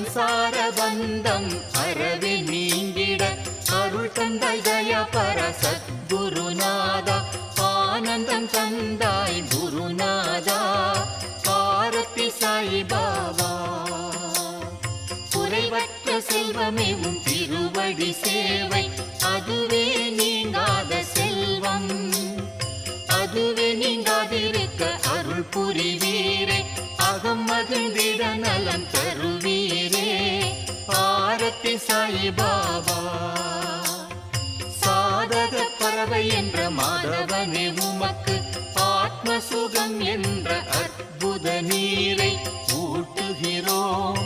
சம்சார பந்தம் அறவே நீங்கிட அருள் தந்தாய் தயா பர சத்குருநாதா ஆனந்தம் தந்தாய் குருநாதா ஆரத்தி சாய் பாபா குறைவற்ற செல்வமே உன் திருவடி சேவை அதுவே நீங்காத செல்வம் அதுவே நீங்காதிருக்க அருள் புரிவீரே அகம் மகிழ்ந்திட நலம் தருவீரே ஆரத்தி சாய் பாபா சாதக பறவை என்ற மாதவனே உமக்கு ஆத்ம சுகம் என்ற அற்புத நீரை ஊட்டுகிறோம்